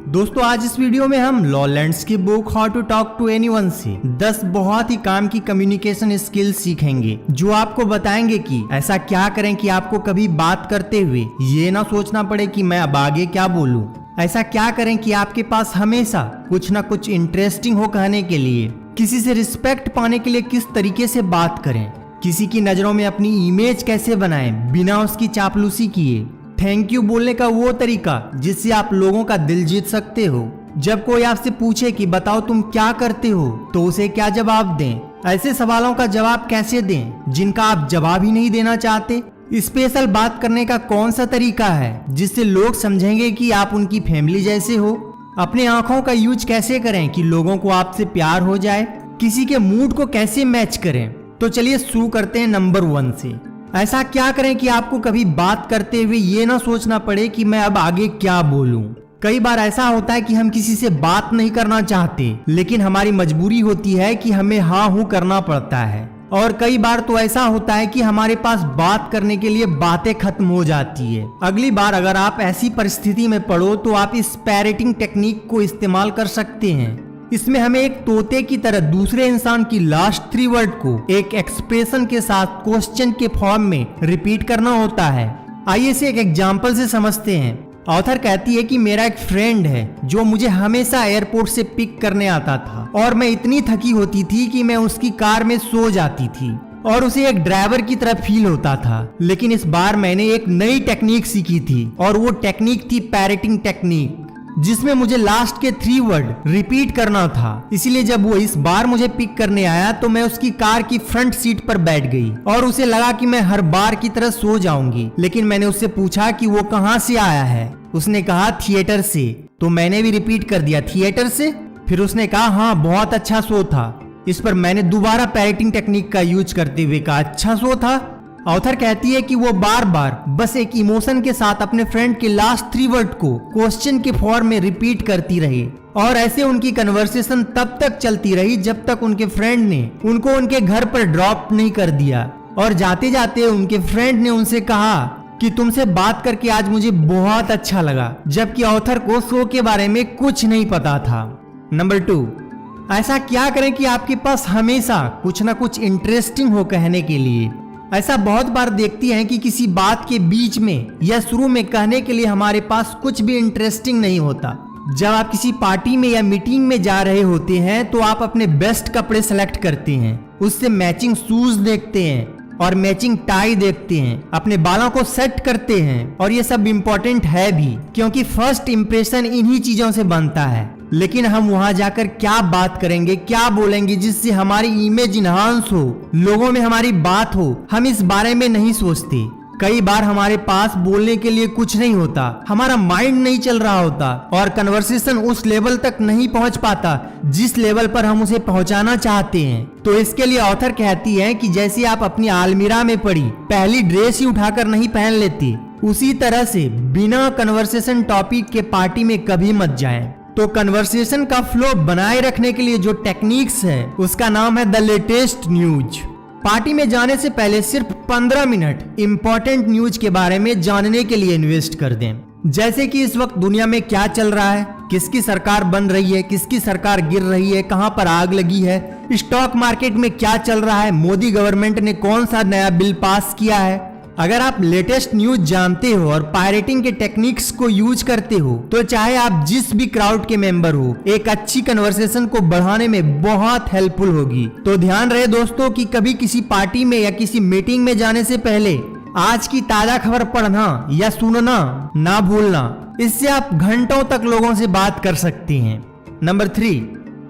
दोस्तों आज इस वीडियो में हम लॉलेंड्स की book how to talk to anyone से 10 बहुत ही काम की कम्युनिकेशन स्किल सीखेंगे, जो आपको बताएंगे कि ऐसा क्या करें कि आपको कभी बात करते हुए ये ना सोचना पड़े कि मैं अब आगे क्या बोलूं। ऐसा क्या करें कि आपके पास हमेशा कुछ ना कुछ इंटरेस्टिंग हो कहने के लिए। किसी से रिस्पेक्ट पाने के लिए किस तरीके से बात करें। किसी की नजरों में अपनी इमेज कैसे बनाएं बिना उसकी चापलूसी किए। थैंक यू बोलने का वो तरीका जिससे आप लोगों का दिल जीत सकते हो। जब कोई आपसे पूछे कि बताओ तुम क्या करते हो तो उसे क्या जवाब दें। ऐसे सवालों का जवाब कैसे दें जिनका आप जवाब ही नहीं देना चाहते। स्पेशल बात करने का कौन सा तरीका है जिससे लोग समझेंगे कि आप उनकी फैमिली जैसे हो। अपने आंखों का यूज कैसे करें कि लोगों को आपसे प्यार हो जाए। किसी के मूड को कैसे मैच करें। तो चलिए शुरू करते हैं नंबर 1 से। ऐसा क्या करें कि आपको कभी बात करते हुए ये ना सोचना पड़े कि मैं अब आगे क्या बोलूं। कई बार ऐसा होता है कि हम किसी से बात नहीं करना चाहते, लेकिन हमारी मजबूरी होती है कि हमें हाँ हूं करना पड़ता है। और कई बार तो ऐसा होता है कि हमारे पास बात करने के लिए बातें खत्म हो जाती है। अगली बार अगर आप ऐसी परिस्थिति में पड़ो तो आप इस पैरेटिंग टेक्निक को इस्तेमाल कर सकते हैं। इसमें हमें एक तोते की तरह दूसरे इंसान की लास्ट 3 वर्ड को एक एक्सप्रेशन के साथ क्वेश्चन के फॉर्म में रिपीट करना होता है। आइए इसे एक एग्जांपल से समझते हैं। ऑथर कहती है कि मेरा एक फ्रेंड है जो मुझे हमेशा एयरपोर्ट से पिक करने आता था और मैं इतनी थकी होती थी कि मैं उसकी कार में सो जाती थी और उसे एक ड्राइवर की तरह फील होता था। लेकिन इस बार मैंने एक नई टेक्निक सीखी थी और वो टेक्निक थी पैरेटिंग टेक्निक, जिसमें मुझे लास्ट के 3 वर्ड रिपीट करना था। इसीलिए जब वो इस बार मुझे पिक करने आया तो मैं उसकी कार की फ्रंट सीट पर बैठ गई और उसे लगा कि मैं हर बार की तरह सो जाऊंगी। लेकिन मैंने उससे पूछा कि वो कहाँ से आया है। उसने कहा थिएटर से। तो मैंने भी रिपीट कर दिया थिएटर से। फिर उसने कहा हाँ बहुत अच्छा शो था। इस पर मैंने दोबारा पैरेटिंग टेक्निक का यूज करते हुए कहा अच्छा शो था। ऑथर कहती है कि वो बार बार बस एक इमोशन के साथ अपने फ्रेंड के लास्ट 3 वर्ड को क्वेश्चन के फॉर्म में रिपीट करती रही और ऐसे उनकी कन्वर्सेशन तब तक चलती रही जब तक उनके फ्रेंड ने उनको उनके घर पर ड्रॉप नहीं कर दिया। और जाते जाते उनके फ्रेंड ने उनसे कहा कि तुमसे बात करके आज मुझे बहुत अच्छा लगा, जबकि ऑथर को शो के बारे में कुछ नहीं पता था। नंबर 2, ऐसा क्या करें कि आपके पास हमेशा कुछ ना कुछ इंटरेस्टिंग हो कहने के लिए। ऐसा बहुत बार देखती हैं कि किसी बात के बीच में या शुरू में कहने के लिए हमारे पास कुछ भी इंटरेस्टिंग नहीं होता। जब आप किसी पार्टी में या मीटिंग में जा रहे होते हैं तो आप अपने बेस्ट कपड़े सेलेक्ट करते हैं, उससे मैचिंग शूज देखते हैं और मैचिंग टाई देखते हैं, अपने बालों को सेट करते हैं। और ये सब इम्पोर्टेंट है भी, क्योंकि फर्स्ट इंप्रेशन इन्हीं चीजों से बनता है। लेकिन हम वहां जाकर क्या बात करेंगे, क्या बोलेंगे जिससे हमारी इमेज इनहांस हो, लोगों में हमारी बात हो, हम इस बारे में नहीं सोचते। कई बार हमारे पास बोलने के लिए कुछ नहीं होता, हमारा माइंड नहीं चल रहा होता और कन्वर्सेशन उस लेवल तक नहीं पहुंच पाता जिस लेवल पर हम उसे पहुंचाना चाहते हैं। तो इसके लिए ऑथर कहती है कि जैसे आप अपनी अलमीरा में पड़ी पहली ड्रेस ही उठाकर नहीं पहन लेती, उसी तरह से बिना कन्वर्सेशन टॉपिक के पार्टी में कभी मत जाएं। तो कन्वर्सेशन का फ्लो बनाए रखने के लिए जो टेक्निक्स है उसका नाम है द लेटेस्ट न्यूज। पार्टी में जाने से पहले सिर्फ 15 मिनट इंपॉर्टेंट न्यूज के बारे में जानने के लिए इन्वेस्ट कर दें। जैसे कि इस वक्त दुनिया में क्या चल रहा है, किसकी सरकार बन रही है, किसकी सरकार गिर रही है, कहां पर आग लगी है, स्टॉक मार्केट में क्या चल रहा है, मोदी गवर्नमेंट ने कौन सा नया बिल पास किया है। अगर आप लेटेस्ट न्यूज जानते हो और पायरेटिंग के टेक्निक्स को यूज करते हो तो चाहे आप जिस भी क्राउड के मेंबर हो, एक अच्छी कन्वर्सेशन को बढ़ाने में बहुत हेल्पफुल होगी। तो ध्यान रहे दोस्तों कि कभी किसी पार्टी में या किसी मीटिंग में जाने से पहले आज की ताजा खबर पढ़ना या सुनना ना भूलना। इससे आप घंटों तक लोगों से बात कर सकते हैं। नंबर 3,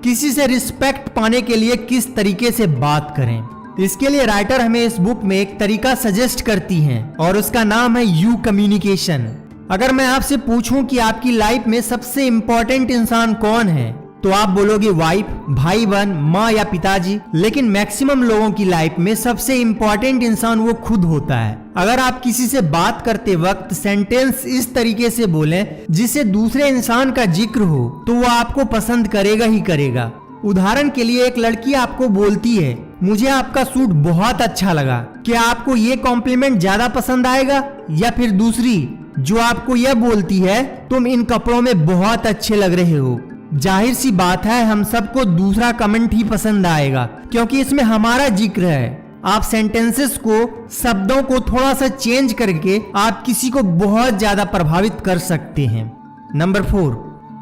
किसी से रिस्पेक्ट पाने के लिए किस तरीके से बात करें। इसके लिए राइटर हमें इस बुक में एक तरीका सजेस्ट करती हैं और उसका नाम है यू कम्युनिकेशन। अगर मैं आपसे पूछूं कि आपकी लाइफ में सबसे इंपॉर्टेंट इंसान कौन है तो आप बोलोगे वाइफ, भाई बहन, माँ या पिताजी। लेकिन मैक्सिमम लोगों की लाइफ में सबसे इंपॉर्टेंट इंसान वो खुद होता है। अगर आप किसी से बात करते वक्त सेंटेंस इस तरीके से बोलें जिससे दूसरे इंसान का जिक्र हो तो वो आपको पसंद करेगा ही करेगा। उदाहरण के लिए एक लड़की आपको बोलती है मुझे आपका सूट बहुत अच्छा लगा, क्या आपको ये कॉम्प्लीमेंट ज्यादा पसंद आएगा या फिर दूसरी जो आपको यह बोलती है तुम इन कपड़ों में बहुत अच्छे लग रहे हो। जाहिर सी बात है हम सबको दूसरा कमेंट ही पसंद आएगा क्योंकि इसमें हमारा जिक्र है। आप सेंटेंसेस को, शब्दों को थोड़ा सा चेंज करके आप किसी को बहुत ज्यादा प्रभावित कर सकते हैं। नंबर 4,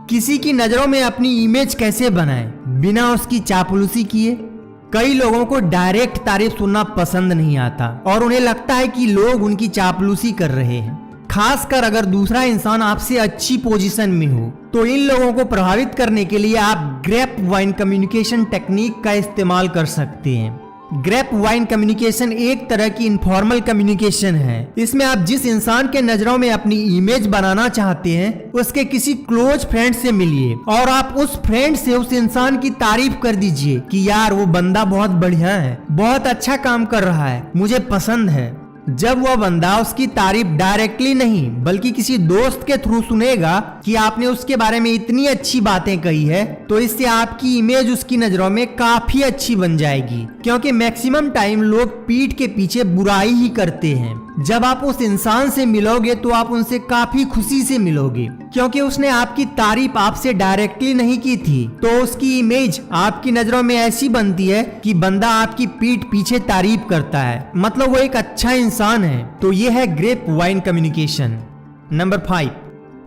किसी की नजरों में अपनी इमेज कैसे बनाएं बिना उसकी चापलूसी किए। कई लोगों को डायरेक्ट तारीफ सुनना पसंद नहीं आता और उन्हें लगता है कि लोग उनकी चापलूसी कर रहे हैं। खासकर अगर दूसरा इंसान आपसे अच्छी पोजीशन में हो तो इन लोगों को प्रभावित करने के लिए आप ग्रेप वाइन कम्युनिकेशन टेक्निक का इस्तेमाल कर सकते हैं। ग्रेप वाइन कम्युनिकेशन एक तरह की इनफॉर्मल कम्युनिकेशन है। इसमें आप जिस इंसान के नजरों में अपनी इमेज बनाना चाहते हैं उसके किसी क्लोज फ्रेंड से मिलिए और आप उस फ्रेंड से उस इंसान की तारीफ कर दीजिए कि यार वो बंदा बहुत बढ़िया है, बहुत अच्छा काम कर रहा है, मुझे पसंद है। जब वह बंदा उसकी तारीफ डायरेक्टली नहीं बल्कि किसी दोस्त के थ्रू सुनेगा कि आपने उसके बारे में इतनी अच्छी बातें कही है तो इससे आपकी इमेज उसकी नजरों में काफी अच्छी बन जाएगी, क्योंकि मैक्सिमम टाइम लोग पीठ के पीछे बुराई ही करते हैं। जब आप उस इंसान से मिलोगे तो आप उनसे काफी खुशी से मिलोगे क्योंकि उसने आपकी तारीफ आपसे डायरेक्टली नहीं की थी, तो उसकी इमेज आपकी नजरों में ऐसी बनती है कि बंदा आपकी पीठ पीछे तारीफ करता है, मतलब वो एक अच्छा इंसान है। तो ये है grapevine communication. Number 5,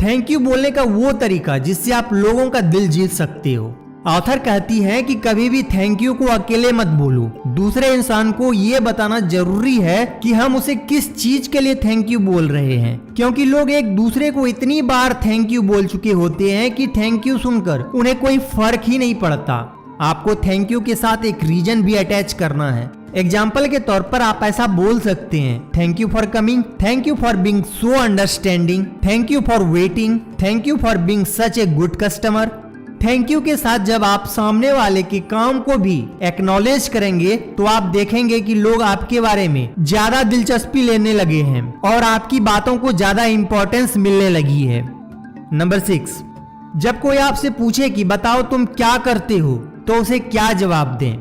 thank you बोलने का वो तरीका जिससे आप लोगों का दिल जीत सकते हो। ऑथर कहती है कि कभी भी थैंक यू को अकेले मत बोलो, दूसरे इंसान को ये बताना जरूरी है कि हम उसे किस चीज के लिए थैंक यू बोल रहे हैं, क्योंकि लोग एक दूसरे को इतनी बार थैंक यू बोल चुके होते हैं कि थैंक यू सुनकर उन्हें कोई फर्क ही नहीं पड़ता। आपको थैंक यू के साथ एक रीजन भी अटैच करना है। एग्जाम्पल के तौर पर आप ऐसा बोल सकते हैं, thank you for coming, thank you for being so understanding, thank you for waiting, thank you for being such a good customer. Thank you के साथ जब आप सामने वाले के काम को भी एक्नॉलेज करेंगे तो आप देखेंगे कि लोग आपके बारे में ज्यादा दिलचस्पी लेने लगे हैं और आपकी बातों को ज्यादा इंपॉर्टेंस मिलने लगी है। नंबर 6, जब कोई आपसे पूछे कि बताओ तुम क्या करते हो तो उसे क्या जवाब दें।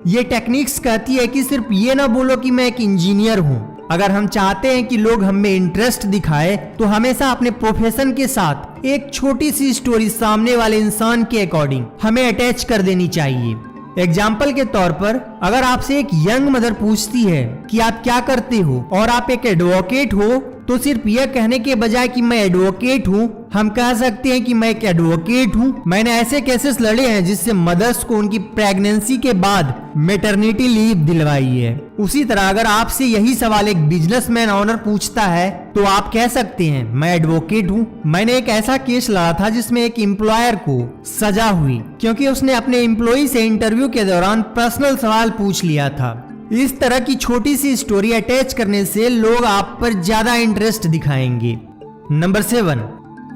ये टेक्निक्स कहती है कि सिर्फ ये ना बोलो कि मैं एक इंजीनियर हूँ। अगर हम चाहते हैं कि लोग हमें इंटरेस्ट दिखाए तो हमेशा अपने प्रोफेशन के साथ एक छोटी सी स्टोरी सामने वाले इंसान के अकॉर्डिंग हमें अटैच कर देनी चाहिए। एग्जाम्पल के तौर पर अगर आपसे एक यंग मदर पूछती है कि आप क्या करते हो और आप एक एडवोकेट हो तो सिर्फ यह कहने के बजाय कि मैं एडवोकेट हूँ हम कह सकते हैं कि मैं एक एडवोकेट हूँ। मैंने ऐसे केसेस लड़े हैं जिससे मदर्स को उनकी प्रेगनेंसी के बाद मैटरनिटी लीव दिलवाई है। उसी तरह अगर आपसे यही सवाल एक बिजनेसमैन ऑनर पूछता है तो आप कह सकते हैं मैं एडवोकेट हूँ। मैंने एक ऐसा केस लड़ा था जिसमें एक एम्प्लॉयर को सजा हुई क्योंकि उसने अपने एम्प्लॉय से इंटरव्यू के दौरान पर्सनल सवाल पूछ लिया था। इस तरह की छोटी सी स्टोरी अटैच करने से लोग आप पर ज्यादा इंटरेस्ट दिखाएंगे। नंबर 7,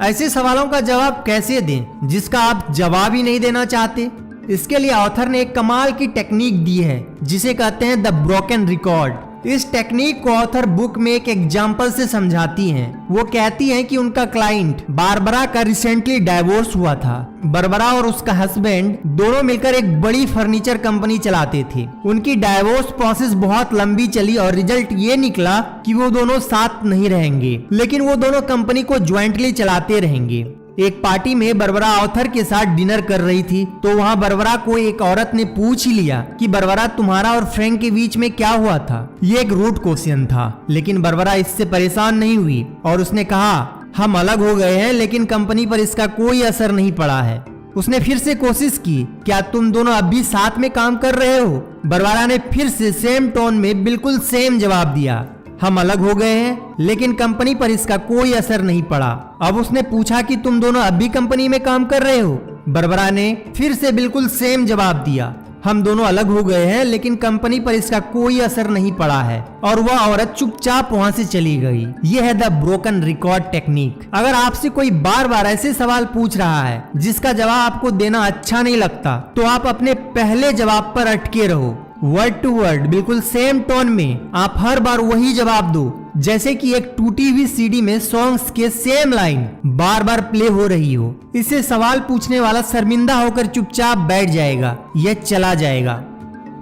ऐसे सवालों का जवाब कैसे दें जिसका आप जवाब ही नहीं देना चाहते। इसके लिए ऑथर ने एक कमाल की टेक्निक दी है जिसे कहते हैं द ब्रोकन रिकॉर्ड। इस टेक्निक को ऑथर बुक में एक एग्जाम्पल से समझाती हैं। वो कहती हैं कि उनका क्लाइंट बारबरा का रिसेंटली डाइवोर्स हुआ था। बारबरा और उसका हस्बैंड दोनों मिलकर एक बड़ी फर्नीचर कंपनी चलाते थे। उनकी डाइवोर्स प्रोसेस बहुत लंबी चली और रिजल्ट ये निकला कि वो दोनों साथ नहीं रहेंगे, लेकिन वो दोनों कंपनी को ज्वाइंटली चलाते रहेंगे। एक पार्टी में बारबरा ऑथर के साथ डिनर कर रही थी तो वहाँ बारबरा को एक औरत ने पूछ ही लिया कि बारबरा तुम्हारा और फ्रैंक के बीच में क्या हुआ था। ये एक रूड क्वेश्चन था, लेकिन बारबरा इससे परेशान नहीं हुई और उसने कहा हम अलग हो गए हैं लेकिन कंपनी पर इसका कोई असर नहीं पड़ा है। उसने फिर से कोशिश की, क्या तुम दोनों अब भी साथ में काम कर रहे हो? बारबरा ने फिर से सेम टोन में बिल्कुल सेम जवाब दिया, हम अलग हो गए हैं लेकिन कंपनी पर इसका कोई असर नहीं पड़ा। अब उसने पूछा कि तुम दोनों अब भी कंपनी में काम कर रहे हो? बारबरा ने फिर से बिल्कुल सेम जवाब दिया, हम दोनों अलग हो गए हैं लेकिन कंपनी पर इसका कोई असर नहीं पड़ा है। और वह औरत चुपचाप वहां से चली गई। यह है द ब्रोकन रिकॉर्ड टेक्निक। अगर आपसे कोई बार बार ऐसे सवाल पूछ रहा है जिसका जवाब आपको देना अच्छा नहीं लगता तो आप अपने पहले जवाब पर अटके रहो। वर्ड टू वर्ड बिल्कुल सेम टोन में आप हर बार वही जवाब दो, जैसे कि एक टूटी हुई सीडी में सॉन्ग्स के सेम लाइन बार बार प्ले हो रही हो। इससे सवाल पूछने वाला शर्मिंदा होकर चुपचाप बैठ जाएगा, यह चला जाएगा।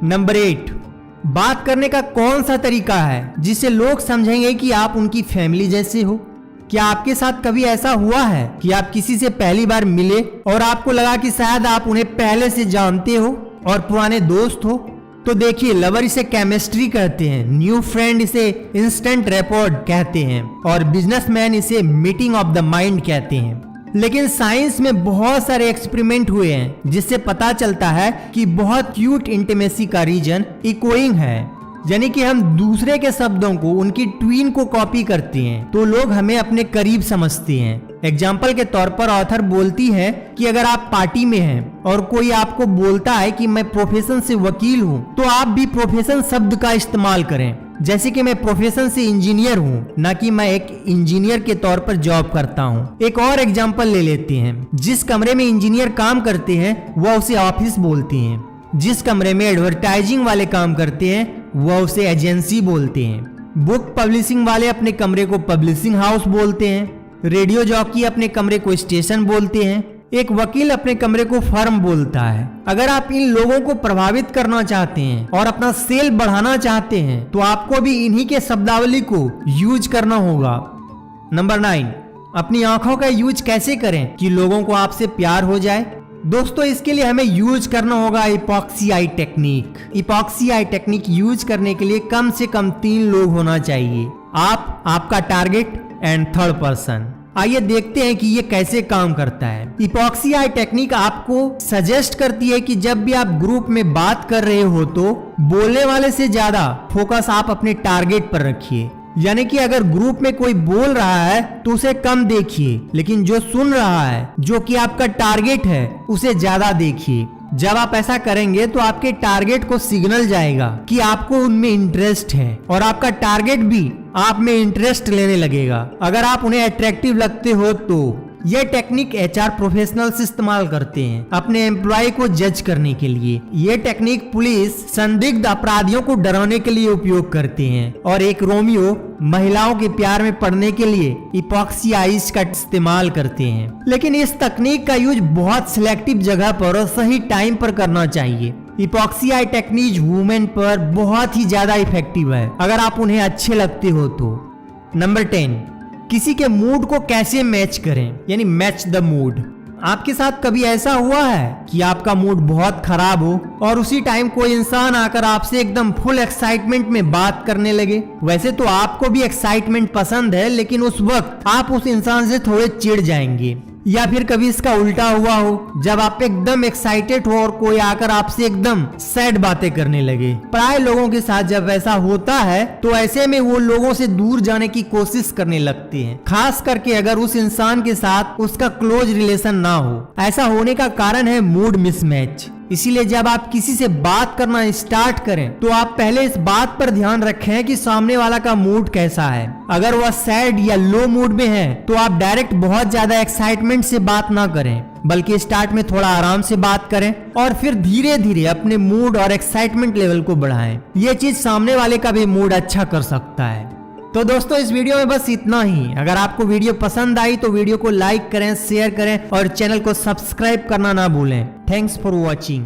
नंबर 8, बात करने का कौन सा तरीका है जिससे लोग समझेंगे कि आप उनकी फैमिली जैसे हो। क्या आपके साथ कभी ऐसा हुआ है कि आप किसी से पहली बार मिले और आपको लगा कि शायद आप उन्हें पहले से जानते हो और पुराने दोस्त हो? तो देखिए, लवर इसे केमिस्ट्री कहते हैं, न्यू फ्रेंड इसे इंस्टेंट रैपोर्ट कहते हैं और बिजनेसमैन इसे मीटिंग ऑफ द माइंड कहते हैं। लेकिन साइंस में बहुत सारे एक्सपेरिमेंट हुए हैं जिससे पता चलता है कि बहुत क्यूट इंटीमेसी का रीजन इकोइंग है, यानी कि हम दूसरे के शब्दों को उनकी ट्वीन को कॉपी करते हैं तो लोग हमें अपने करीब समझते हैं। एग्जाम्पल के तौर पर ऑथर बोलती है कि अगर आप पार्टी में हैं और कोई आपको बोलता है कि मैं प्रोफेशन से वकील हूँ, तो आप भी प्रोफेशन शब्द का इस्तेमाल करें, जैसे कि मैं प्रोफेशन से इंजीनियर हूँ, ना कि मैं एक इंजीनियर के तौर पर जॉब करता हूँ। एक और एग्जाम्पल ले लेते हैं। जिस कमरे में इंजीनियर काम करते हैं वह उसे ऑफिस बोलते हैं, जिस कमरे में एडवर्टाइजिंग वाले काम करते हैं वह उसे एजेंसी बोलते हैं, बुक पब्लिशिंग वाले अपने कमरे को पब्लिशिंग हाउस बोलते हैं, रेडियो जॉकी अपने कमरे को स्टेशन बोलते हैं, एक वकील अपने कमरे को फर्म बोलता है। अगर आप इन लोगों को प्रभावित करना चाहते हैं और अपना सेल बढ़ाना चाहते हैं तो आपको भी इन्हीं के शब्दावली को यूज करना होगा। नंबर 9, अपनी आंखों का यूज कैसे करें कि लोगों को आपसे प्यार हो जाए? दोस्तों, इसके लिए हमें यूज करना होगा epoxy I technique. Epoxy I technique use करने के लिए कम से कम 3 लोग होना चाहिए, आप, आपका टारगेट एंड थर्ड पर्सन। आइए देखते हैं कि ये कैसे काम करता है। इपॉक्सी आई टेक्निक आपको सजेस्ट करती है कि जब भी आप ग्रुप में बात कर रहे हो तो बोलने वाले से ज्यादा फोकस आप अपने टारगेट पर रखिए, यानी कि अगर ग्रुप में कोई बोल रहा है तो उसे कम देखिए, लेकिन जो सुन रहा है, जो कि आपका टारगेट है, उसे ज्यादा देखिए। जब आप ऐसा करेंगे तो आपके टारगेट को सिग्नल जाएगा कि आपको उनमें इंटरेस्ट है और आपका टारगेट भी आप में इंटरेस्ट लेने लगेगा। अगर आप उन्हें अट्रैक्टिव लगते हो तो यह टेक्निक एचआर प्रोफेशनल्स इस्तेमाल करते हैं अपने एम्प्लॉय को जज करने के लिए। यह टेक्निक पुलिस संदिग्ध अपराधियों को डराने के लिए उपयोग करते हैं और एक रोमियो महिलाओं के प्यार में पड़ने के लिए इपॉक्सी आइज का इस्तेमाल करते हैं। लेकिन इस तकनीक का यूज बहुत सिलेक्टिव जगह पर और सही टाइम पर करना चाहिए। इपॉक्सी आई टेक्निक वुमेन पर बहुत ही ज्यादा इफेक्टिव है अगर आप उन्हें अच्छे लगते हो तो। नंबर 10, किसी के मूड को कैसे मैच करें, यानी मैच द मूड। आपके साथ कभी ऐसा हुआ है कि आपका मूड बहुत खराब हो और उसी टाइम कोई इंसान आकर आपसे एकदम फुल एक्साइटमेंट में बात करने लगे? वैसे तो आपको भी एक्साइटमेंट पसंद है, लेकिन उस वक्त आप उस इंसान से थोड़े चिढ़ जाएंगे। या फिर कभी इसका उल्टा हुआ हो, जब आप एकदम एक्साइटेड हो और कोई आकर आपसे एकदम सैड बातें करने लगे। प्राय लोगों के साथ जब ऐसा होता है तो ऐसे में वो लोगों से दूर जाने की कोशिश करने लगते हैं, खास करके अगर उस इंसान के साथ उसका क्लोज रिलेशन ना हो। ऐसा होने का कारण है मूड मिसमैच। इसीलिए जब आप किसी से बात करना स्टार्ट करें तो आप पहले इस बात पर ध्यान रखें कि सामने वाला का मूड कैसा है। अगर वह सैड या लो मूड में है तो आप डायरेक्ट बहुत ज्यादा एक्साइटमेंट से बात ना करें, बल्कि स्टार्ट में थोड़ा आराम से बात करें और फिर धीरे धीरे अपने मूड और एक्साइटमेंट लेवल को बढ़ाएं। ये चीज सामने वाले का भी मूड अच्छा कर सकता है। तो दोस्तों, इस वीडियो में बस इतना ही। अगर आपको वीडियो पसंद आई तो वीडियो को लाइक करें, शेयर करें और चैनल को सब्सक्राइब करना ना भूलें। Thanks for watching.